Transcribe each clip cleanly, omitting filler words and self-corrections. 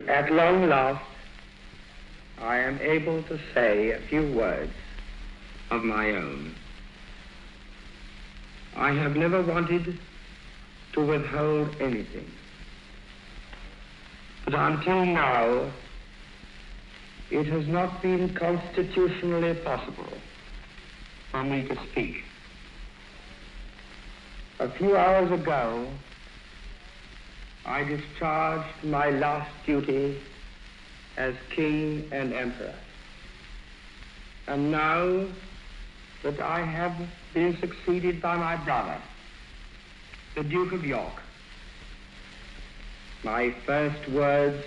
At long last, I am able to say a few words of my own. I have never wanted to withhold anything. But until now, it has not been constitutionally possible for me to speak. A few hours ago, I discharged my last duty as king and emperor. And now that I have been succeeded by my brother, the Duke of York, my first words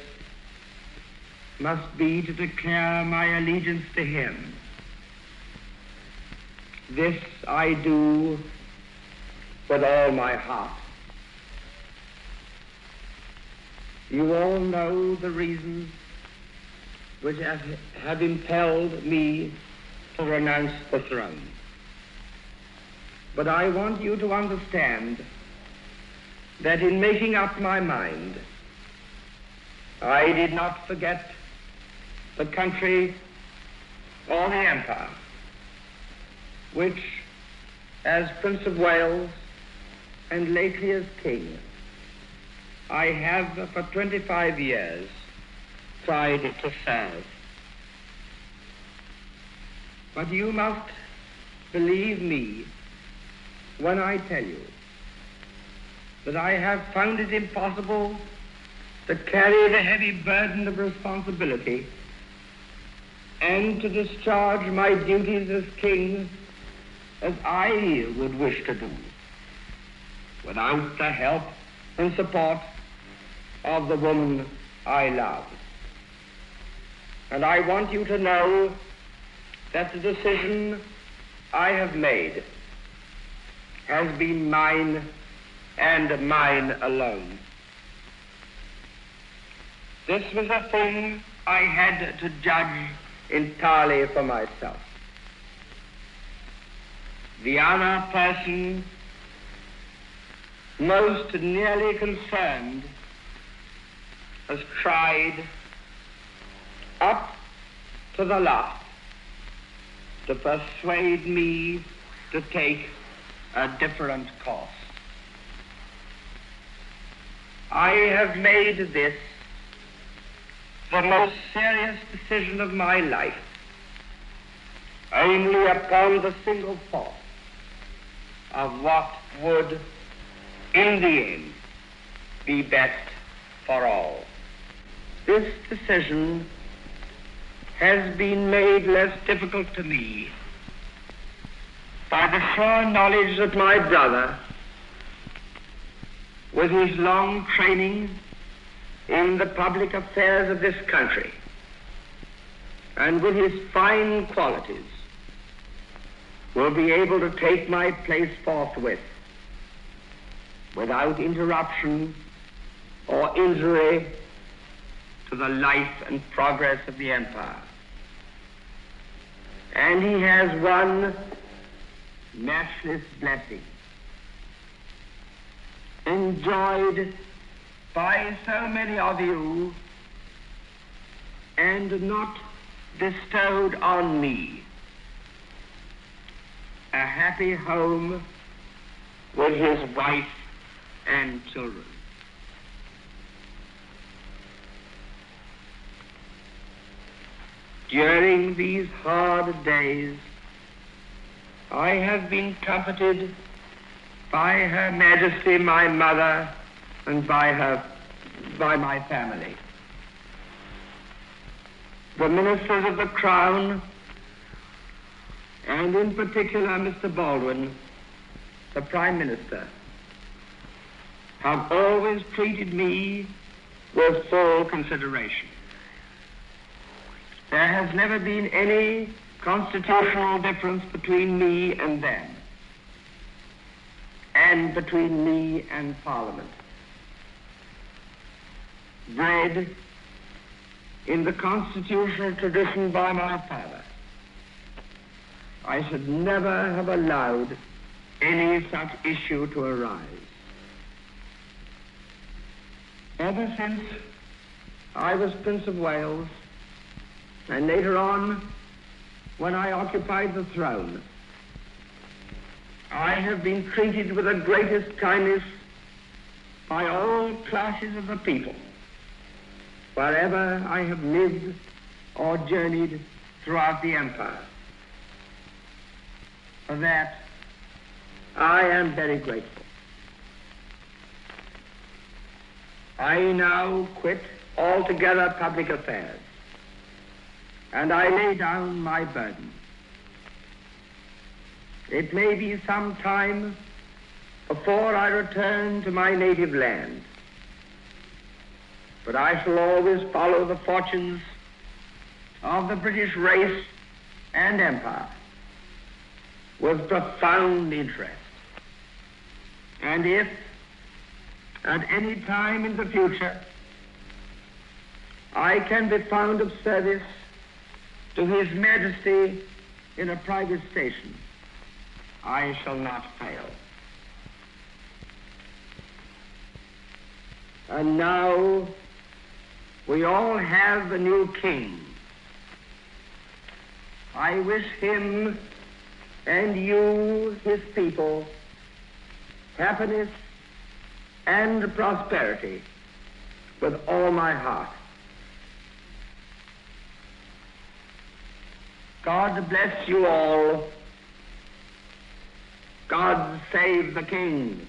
must be to declare my allegiance to him. This I do with all my heart. You all know the reasons which have impelled me to renounce the throne. But I want you to understand that in making up my mind, I did not forget the country or the empire, which, as Prince of Wales and lately as king, I have for 25 years tried to serve. But you must believe me when I tell you that I have found it impossible to carry the heavy burden of responsibility and to discharge my duties as king as I would wish to do without the help and support of the woman I love. And I want you to know that the decision I have made has been mine and mine alone. This was a thing I had to judge entirely for myself. The other person most nearly concerned has tried up to the last to persuade me to take a different course. I have made this the most serious decision of my life, only upon the single thought of what would, in the end, be best for all. This decision has been made less difficult to me by the sure knowledge that my brother, with his long training in the public affairs of this country, and with his fine qualities, will be able to take my place forthwith, without interruption or injury to the life and progress of the empire. And he has one matchless blessing, enjoyed by so many of you and not bestowed on me: a happy home with his wife and children. During these hard days, I have been comforted by Her Majesty, my mother, and by my family. The ministers of the Crown, and in particular Mr. Baldwin, the Prime Minister, have always treated me with full consideration. There has never been any constitutional difference between me and them, and between me and Parliament. Bred in the constitutional tradition by my father, I should never have allowed any such issue to arise. Ever since I was Prince of Wales, and later on, when I occupied the throne, I have been treated with the greatest kindness by all classes of the people, wherever I have lived or journeyed throughout the empire. For that, I am very grateful. I now quit altogether public affairs, and I lay down my burden. It may be some time before I return to my native land, but I shall always follow the fortunes of the British race and empire with profound interest. And if at any time in the future I can be found of service to His Majesty in a private station, I shall not fail. And now we all have a new king. I wish him and you, his people, happiness and prosperity with all my heart. God bless you all. God save the King.